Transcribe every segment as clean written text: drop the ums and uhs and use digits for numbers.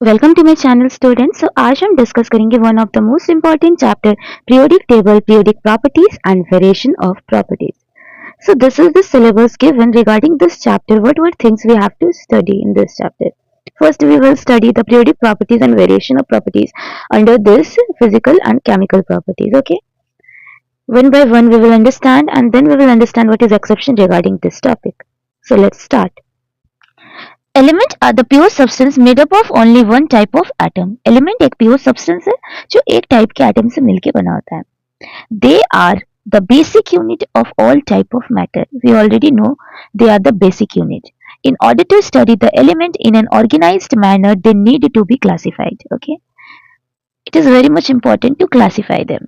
Welcome to my channel students. आज हम discuss करेंगे one of the most important chapter periodic table, periodic properties and variation of properties. So this is the syllabus given regarding this chapter. What were things we have to study in this chapter? First, we will study the periodic properties and variation of properties under this physical and chemical properties. Okay, one by one we will understand, and then we will understand what is exception regarding this topic. So let's start. Element are the pure substance made up of only one type of atom. Element एक pure substance है जो एक type के atom से मिलकर बना होता है. They are the basic unit of all type of matter. We already know they are the basic unit. In order to study the element in an organized manner, they need to be classified. Okay, it is very much important to classify them.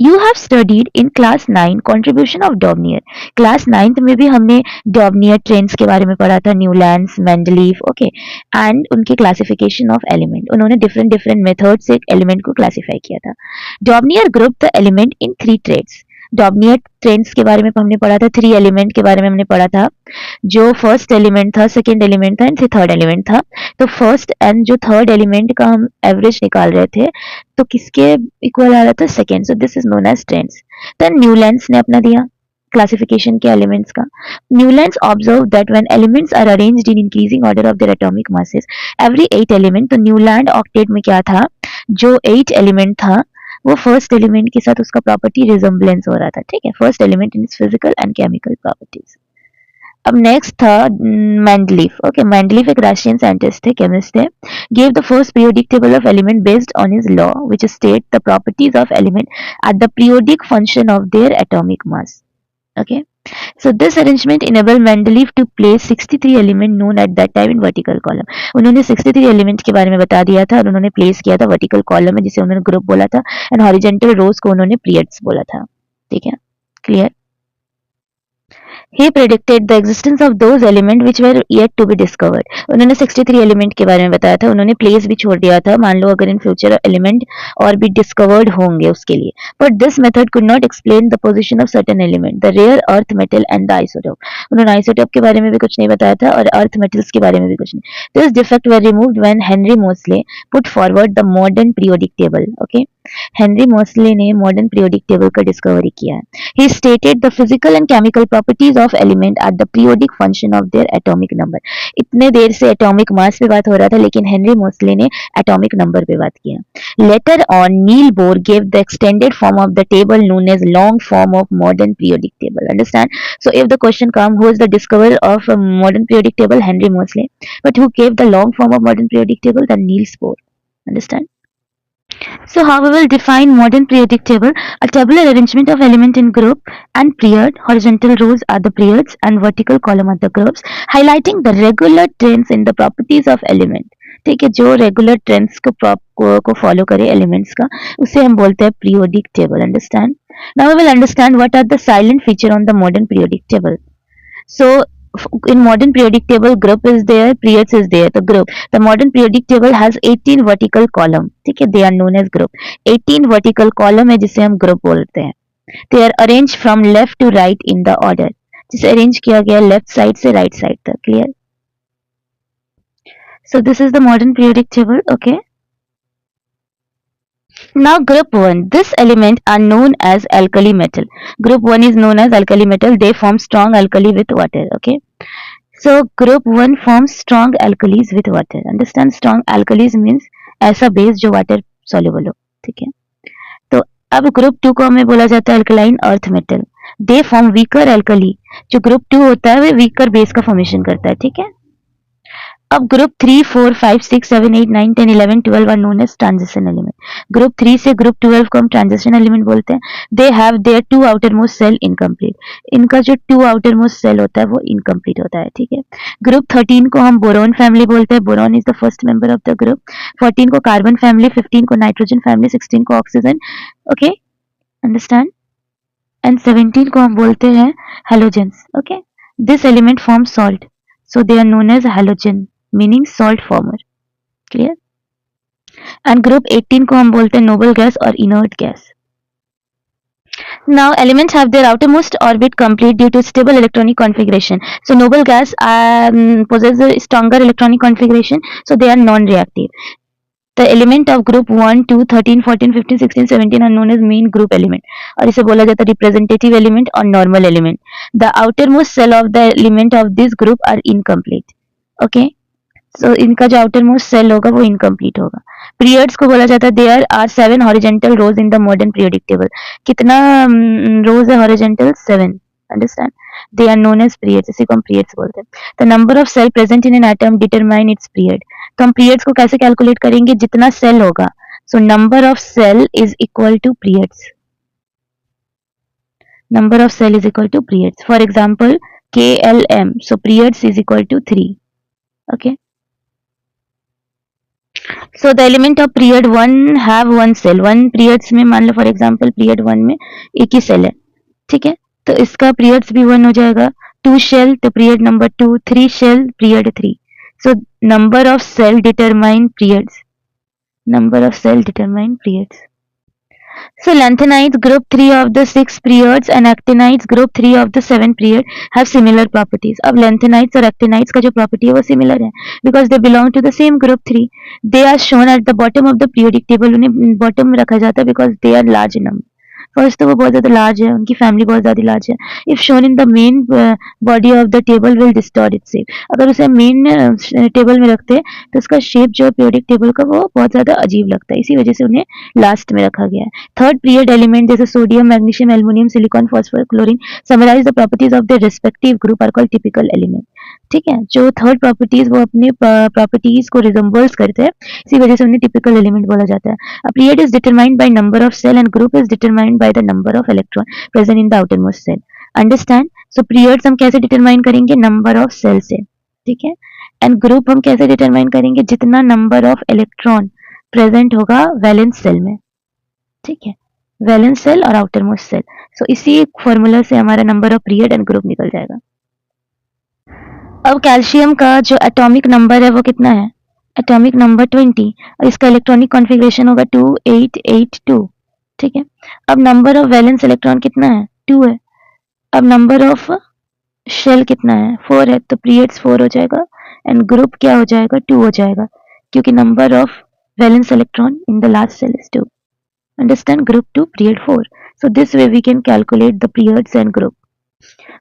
You have studied in class 9 contribution of Dobnier. Class 9th में भी हमने Dobnier trends के बारे में पढ़ा था, Newlands, Mendeleev. Okay, and उनके classification of element. उन्होंने डिफरेंट डिफरेंट मेथड से एलिमेंट को क्लासिफाई किया था. Dobnier grouped the element in three traits. Daubernier trends के बारे में हमने पढ़ा था, थ्री एलिमेंट के बारे में हमने पढ़ा था. जो फर्स्ट एलिमेंट था, सेकंड एलिमेंट था एंड थर्ड एलिमेंट था. तो फर्स्ट एंड जो थर्ड एलिमेंट का हम एवरेज निकाल रहे थे तो किसके इक्वल आ रहा था? Second. So this is known as trends. Then Newlands ने अपना दिया क्लासिफिकेशन के एलिमेंट्स का. Newlands observe that when elements are arranged in increasing order of their atomic masses every 8 element. तो न्यूलैंड ऑक्टेट में क्या था? जो 8 एलिमेंट था वो फर्स्ट एलिमेंट के साथ उसका प्रॉपर्टी रिजेम्बलेंस हो रहा था. ठीक है, first element in physical and chemical properties. अब नेक्स्ट था मेंडलीफ. ओके, मेंडलीफ एक रशियन साइंटिस्ट थे, केमिस्ट थे. gave the first periodic table of element based on his law which state the properties of element at the periodic function of their atomic mass. Okay, so this arrangement enabled Mendeleev to place 63 element known at that time in vertical column. उन्होंने 63 element के बारे में बता दिया था और उन्होंने place किया था वर्टिकल कॉलम में, जिसे उन्होंने ग्रुप बोला था, एंड हॉरिजॉन्टल रोज को उन्होंने पीरियड्स बोला था. ठीक है, clear. He predicted the existence of those elements which were yet to be discovered. उन्होंने 63 एलिमेंट के बारे में बताया था. उन्होंने प्लेस भी छोड़ दिया था, मान लो अगर इन फ्यूचर एलिमेंट और भी डिस्कवर्ड होंगे उसके लिए. But this method could not explain the position of certain element, the rare earth metal and the isotope. उन्होंने आइसोटोप के बारे में भी कुछ नहीं बताया था और अर्थ मेटल्स के बारे में भी कुछ नहीं. This defect were removed when Henry Moseley put forward the modern periodic table. Okay, Henry Moseley ने मॉडर्न पीरियोडिक टेबल का डिस्कवरी किया है. He stated the physical and chemical properties of element at the periodic function of their atomic number. इतने देर से atomic mass पे बात हो रहा था, लेकिन हेनरी मोस्ले ने एटॉमिक नंबर पे बात किया. Later on, Neil Bohr gave the extended form of the table known as long form of modern periodic table. Understand? So if the question comes, who is the discoverer of modern periodic table? Henry Moseley. But who gave the long form of modern periodic table? The Niels Bohr. Understand? So how we will define modern periodic table? A tabular arrangement of element in group and period. Horizontal rows are the periods and vertical column are the groups, highlighting the regular trends in the properties of element. ठीक है, जो regular trends को follow करे elements का, उसे हम बोलते हैं periodic table. Understand? Now we will understand what are the silent feature on the modern periodic table. So in modern periodic table, group is there, periods is there. The modern periodic table has 18 vertical column. ठीक है, they are known as group. 18 vertical column है जिसे हम group बोलते हैं. They are arranged from left to right in the order. जिसे arrange किया गया left side से right side तक. Clear? So this is the modern periodic table. Okay. Now group 1. This element are known as alkali metal. Group 1 is known as alkali metal. They form strong alkali with water. Okay. So group 1 forms strong alkalis with water. Understand? Strong alkalis means ऐसा base जो water soluble हो. ठीक है, तो अब group 2 को हमें बोला जाता है alkaline earth metal. They form weaker alkali. जो ग्रुप 2 होता है वो वीकर बेस का फॉर्मेशन करता है. ठीक है, अब group 3, 4, 5, 6, 7, 8, 9, 10, 11, 12 are known as transition element. Group 3 से ग्रुप 12 को हम ट्रांजिशन एलिमेंट बोलते हैं. They have their 2 outermost shell incomplete. इनका जो 2 आउटर मोस्ट सेल होता है वो इनकम्प्लीट होता है. ठीक है, ग्रुप 13 को हम बोरोन फैमिली बोलते हैं. Boron is the first member of the group. 14 को कार्बन फैमिली, 15 को नाइट्रोजन फैमिली, 16 को ऑक्सीजन. Okay, understand? एंड 17 को हम बोलते हैं halogens. Okay, this element form salt, so they are known as halogen, meaning salt former. Clear? And group 18 को हम बोलते हैं नोबल गैस और inert gas. Now elements have their outermost orbit complete due to stable electronic configuration. So noble gas possess a stronger electronic configuration, so they are non-reactive. The element of group 1, 2, 13, 14, 15, 16, 17 are known as main group element और इसे बोला जाता है representative element और normal element. The outermost cell of the element of this group are incomplete. Okay. So इनका जो outermost cell होगा वो incomplete होगा. Periods को बोला जाता है there are 7 horizontal rows in the modern periodic table. कितना rows है horizontal? 7. Understand? They are known as periods. इसी को हम periods बोलते हैं. The number of cell present in an atom determine its period. तो हम periods को कैसे calculate करेंगे? जितना cell होगा. So number of cell is equal to periods. Number of cell is equal to periods. For example, KLM. So periods is equal to 3. Okay. So the element of period 1 have one cell. 1 periods में मान लो for example period 1 में एक ही cell है. ठीक है, तो इसका periods भी 1 हो जाएगा. 2 shell तो period number 2, 3 shell period 3. So number of cell determine periods. Number of cell determine periods. So lanthanides group 3 of the 6 periods and actinides group 3 of the 7 period have similar properties. अब lanthanides और actinides का जो property है वो similar है because they belong to the same group 3. They are shown at the bottom of the periodic table. उन्हें bottom में रखा जाता है because they are large in number. First तो वो बहुत ज़्यादा लार्ज है, उनकी फैमिली बहुत ज़्यादा लार्ज है. If shown in the main body of the table will distort it shape. अगर उसे मेन टेबल में रखते हैं तो उसका शेप जो है पीरियोडिक टेबल का वो बहुत ज़्यादा अजीब लगता है, इसी वजह से उन्हें लास्ट में रखा गया है. थर्ड पीरियड एलिमेंट जैसे sodium, magnesium, aluminium, silicon, phosphorus, chlorine summarize the properties of the respective group are called typical element. ठीक है, जो थर्ड प्रॉपर्टीज वो अपने प्रॉपर्टीज को रिजम्बल्स करते हैं, इसी वजह से उन्हें टिपिकल एलिमेंट बोला जाता है. A period is determined by number of cell and group is determined by the number of electron present in the outermost cell. Understand? So periods हम कैसे determine करेंगे? Number of cell से. ठीक है, and group हम कैसे determine करेंगे? जितना number of electron present होगा valence cell में. ठीक है, valence cell और outermost cell. So इसी फॉर्मूला से हमारा number of period and group निकल जाएगा. अब कैल्शियम का जो एटॉमिक नंबर है वो कितना है? एटॉमिक नंबर 20 और इसका इलेक्ट्रॉनिक कॉन्फ़िगरेशन होगा 2882. ठीक है, अब नंबर ऑफ वैलेंस इलेक्ट्रॉन कितना है? 2 है. अब नंबर ऑफ शेल कितना है? 4 है, तो पीरियड्स 4 हो जाएगा एंड ग्रुप क्या हो जाएगा? 2 हो जाएगा, क्योंकि number of valence electron in the last shell is 2. Understand? Group 2 period 4. So this way we can calculate the periods and group.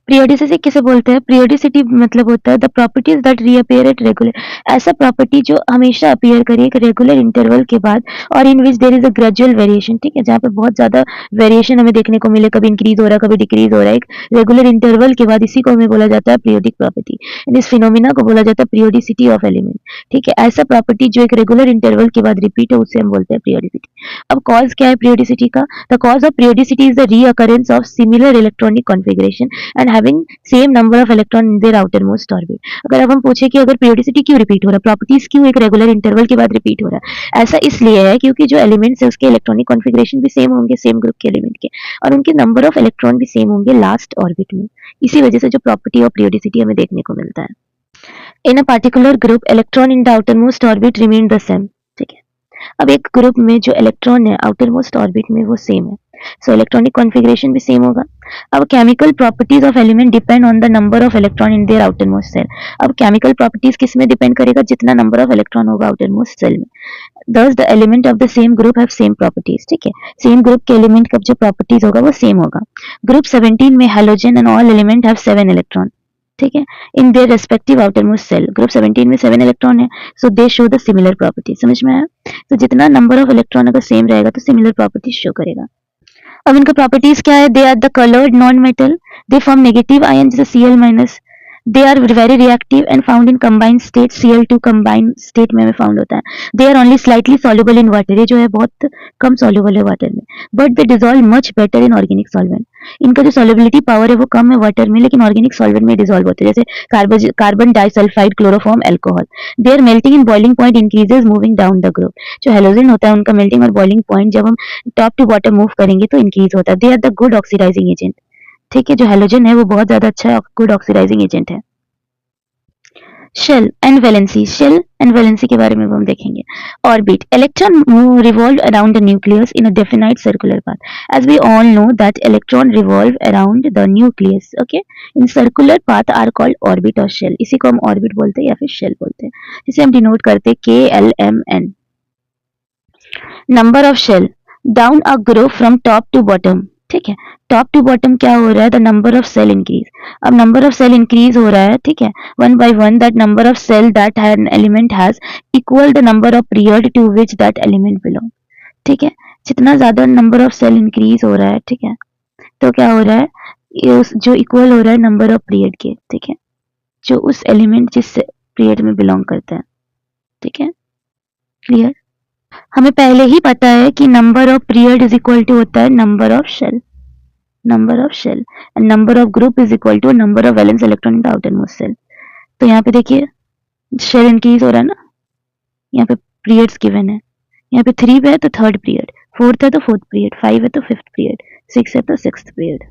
Periodicity किसे बोलते हैं? पीरियोडिसिटी मतलब होता है the properties that reappear at regular. ऐसा प्रॉपर्टी जो हमेशा appear करे एक रेगुलर इंटरवल के बाद और in which there is a gradual variation. ठीक है, जहाँ पे बहुत ज्यादा वेरिएशन हमें देखने को मिले, कभी इंक्रीज हो रहा है कभी डिक्रीज हो रहा है, एक रेगुलर इंटरवल के बाद, इसी को हमें बोला जाता है पीरियोडिक प्रॉपर्टी. इस फिनोमिना को बोला जाता है पीरियोडिसिटी ऑफ एलिमेंट. ठीक है, ऐसा प्रॉपर्टी जो एक रेगुलर इंटरवल के बाद रिपीट हो उसे हम बोलते हैं पीरियोडिसिटी. अब कॉज क्या है पीरियोडिसिटी का? The cause of periodicity is the recurrence of similar electronic configuration and having same number of electron in their outermost orbit. अगर अब हम पूछे कि अगर पीरियोडिसिटी क्यों रिपीट हो रहा है, प्रॉपर्टीज क्यों एक रेगुलर इंटरवल के बाद रिपीट हो रहा है, ऐसा इसलिए है क्योंकि जो एलिमेंट्स है उसके इलेक्ट्रॉनिक कॉन्फ़िगरेशन भी सेम होंगे सेम ग्रुप के एलिमेंट के, और उनके नंबर ऑफ इलेक्ट्रॉन भी सेम होंगे लास्ट ऑर्बिट में. इसी वजह से जो प्रॉपर्टी ऑफ पीरियोडिसिटी हमें देखने को मिलता है. In a particular group electron in the outermost orbit remain the same. ठीक है, अब एक ग्रुप में जो इलेक्ट्रॉन है आउटरमोस्ट ऑर्बिट में वो सेम है, सो इलेक्ट्रॉनिक कॉन्फ़िगरेशन भी सेम होगा. अब chemical properties of element depend on the number of electron in their outermost shell. अब केमिकल प्रॉपर्टीज किस में डिपेंड करेगा? जितना नंबर ऑफ इलेक्ट्रॉन होगा आउटरमोस्ट सेल में. Thus the element of the same group have same properties. ठीक है, same group के एलिमेंट का जो प्रॉपर्टीज होगा वो सेम होगा. ग्रुप 17 में halogen and all element have 7 electron. ठीक है, in their respective outermost shell. Group 17 में 7 इलेक्ट्रॉन है, so they show the similar property. समझ में आया? तो जितना नंबर ऑफ इलेक्ट्रॉन अगर सेम रहेगा तो सिमिलर प्रॉपर्टी शो करेगा. अब इनका प्रॉपर्टीज क्या है? They are the coloured non metal, they form negative ion जैसे Cl minus, they are very reactive and found in combined state. Cl2 combined state में फाउंड होता है. They are only slightly soluble in water, ये जो है बहुत कम soluble है वाटर में, but they dissolve much better in organic solvent. इनका जो सॉल्युबिलिटी पावर है वो कम है वाटर में, लेकिन ऑर्गेनिक सॉल्वेंट में डिसॉल्व होते हैं, जैसे carbon disulphide, chloroform, alcohol. Their melting in boiling point increases moving down the group. जो हेलोजन होता है उनका मेल्टिंग और बॉइलिंग पॉइंट जब हम टॉप टू बॉटम मूव करेंगे तो इंक्रीज होता है. They are the good oxidising agent. ठीक है, जो हेलोजन है वो बहुत ज्यादा अच्छा गुड ऑक्सीडाइजिंग एजेंट है. Shell and valency. Shell and valency के बारे में हम देखेंगे. Orbit. Electron revolve around the nucleus in a definite circular path. As we all know that electron revolve around the nucleus. Okay, in circular path are called orbit और shell. इसी को हम orbit बोलते हैं या फिर shell बोलते हैं, जिसे हम डिनोट करते हैं KLMN. Number of shell down a group from top to bottom, ठीक है। टॉप टू बॉटम क्या हो रहा है, the number of shell increase. अब नंबर ऑफ सेल इंक्रीज हो रहा है, ठीक है, one by one that number of shell that an element has equal the number of period to which that element belong, ठीक है। जितना ज्यादा नंबर ऑफ सेल इंक्रीज हो रहा है, ठीक है, तो क्या हो रहा है, ये जो इक्वल हो रहा है नंबर ऑफ पीरियड के, ठीक है, जो उस एलिमेंट जिस पीरियड में बिलोंग करता है, ठीक है, क्लियर। हमें पहले ही पता है कि number of period is equal to होता है number of shell, number of shell, and number of group is equal to number of valence electron in the outermost shell. तो यहाँ पे देखिए शेल इंक्रीज हो रहा है ना, यहाँ पे पीरियड्स गिवन है, यहाँ पे 3 पे है तो थर्ड पीरियड, 4th है तो फोर्थ पीरियड, 5 है तो फिफ्थ पीरियड, 6 है तो सिक्स्थ पीरियड।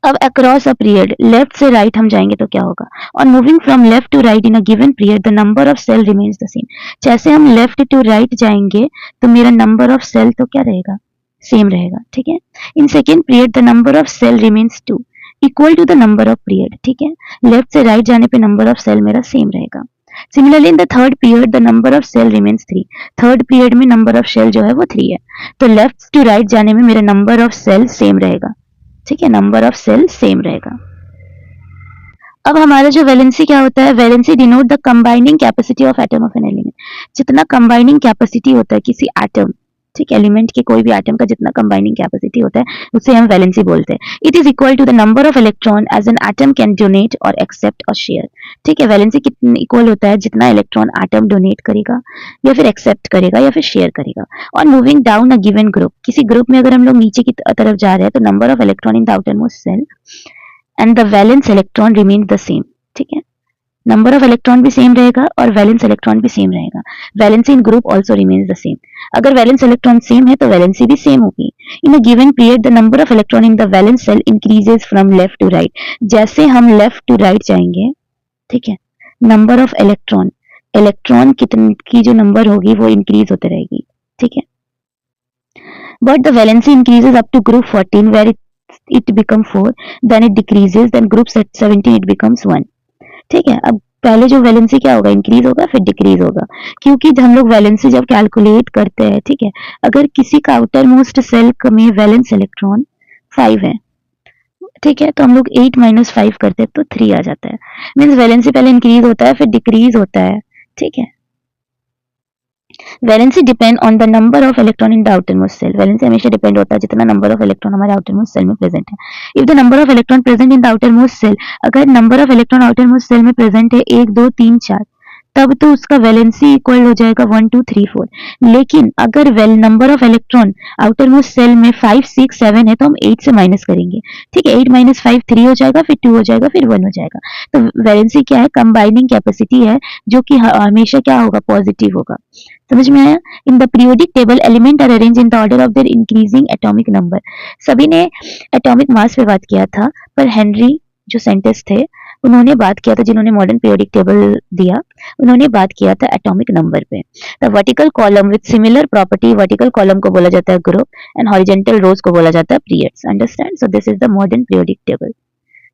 अब अक्रॉस अ पीरियड लेफ्ट से राइट हम जाएंगे तो क्या होगा, और moving from left to right in a given period the number of shell remains the same. जैसे हम लेफ्ट टू राइट जाएंगे तो मेरा नंबर ऑफ सेल तो क्या रहेगा, सेम रहेगा, ठीक है। In second period the number of shell remains 2 equal to the number of period, ठीक है। लेफ्ट से राइट जाने पे नंबर ऑफ सेल मेरा सेम रहेगा। Similarly in the third period the number of shell remains 3, third period में number of shell जो है वो 3 है, तो लेफ्ट टू राइट जाने में मेरा नंबर ऑफ सेल सेम रहेगा, ठीक है, नंबर ऑफ सेल सेम रहेगा। अब हमारा जो वैलेंसी क्या होता है, valency denote the combining capacity of atom of an element. जितना कंबाइनिंग कैपेसिटी होता है किसी एटम, ठीक है, एलिमेंट के कोई भी एटम का जितना कंबाइनिंग कैपेसिटी होता है उसे हम वैलेंसी बोलते हैं। It is equal to the number of electron as an atom can donate और एक्सेप्ट और शेयर, ठीक है। वैलेंसी कितनी इक्वल होता है, जितना इलेक्ट्रॉन एटम डोनेट करेगा या फिर एक्सेप्ट करेगा या फिर शेयर करेगा। और moving down a given group, किसी ग्रुप में अगर हम लोग नीचे की तरफ जा रहे हैं तो number of electron in the outermost shell and the valence electron remain the same, ठीक है। नंबर ऑफ इलेक्ट्रॉन भी सेम रहेगा और वैलेंस इलेक्ट्रॉन भी सेम रहेगा। Valency in group also remains the same. अगर वैलेंस इलेक्ट्रॉन सेम है तो वैलेंसी भी सेम होगी। In a given period the number of electron in the valence shell increases from left to right. जैसे हम left to right जाएंगे, ठीक है, नंबर ऑफ इलेक्ट्रॉन, इलेक्ट्रॉन कितनी की जो नंबर होगी वो इंक्रीज होते रहेगी, ठीक है। But the valency increases up to group 14 where it becomes 4, then it decreases, then group 17 it becomes 1, ठीक है। अब पहले जो वैलेंसी क्या होगा, इंक्रीज होगा फिर डिक्रीज होगा, क्योंकि हम लोग वैलेंसी जब कैलकुलेट करते हैं, ठीक है, अगर किसी का आउटर मोस्ट सेल में वैलेंस इलेक्ट्रॉन 5 है, ठीक है, तो हम लोग 8 माइनस 5 करते हैं तो 3 आ जाता है। मीन्स वैलेंसी पहले इंक्रीज होता है फिर डिक्रीज होता है, ठीक है। Valency depend on the number of electron in the outermost shell. Valency हमेशा डिपेंड होता है जितना नंबर ऑफ इलेक्ट्रॉन हमारे आउटरमोस्ट सेल में प्रेजेंट है। If the number of electron present in the outermost shell, अगर number of electron outermost shell में present है 1 2 3 4, तब तो उसका वैलेंसी इक्वल हो जाएगा 1 2 3 4। लेकिन अगर number of electron outermost shell में 5 6 7 है तो हम 8 से माइनस करेंगे, ठीक है। 8 माइनस 5 3 हो जाएगा, फिर 2 हो जाएगा, फिर 1 हो जाएगा। तो वैलेंसी क्या है, कंबाइनिंग कैपेसिटी है, जो कि हमेशा क्या होगा, पॉजिटिव होगा। समझ में आया। In the periodic table element are arrange in the order of their increasing atomic number. सभी ने एटॉमिक मास पे बात किया था, पर हेनरी जो साइंटिस्ट थे उन्होंने बात किया था, जिन्होंने मॉडर्न पीरियोडिक टेबल दिया, उन्होंने बात किया था एटॉमिक नंबर पे। The vertical column with similar property, vertical column को बोला जाता है ग्रुप एंड हॉरिजॉन्टल रोज को बोला जाता है periods. Understand. So this is the modern periodic table.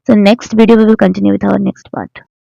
So next video we will continue with our next part.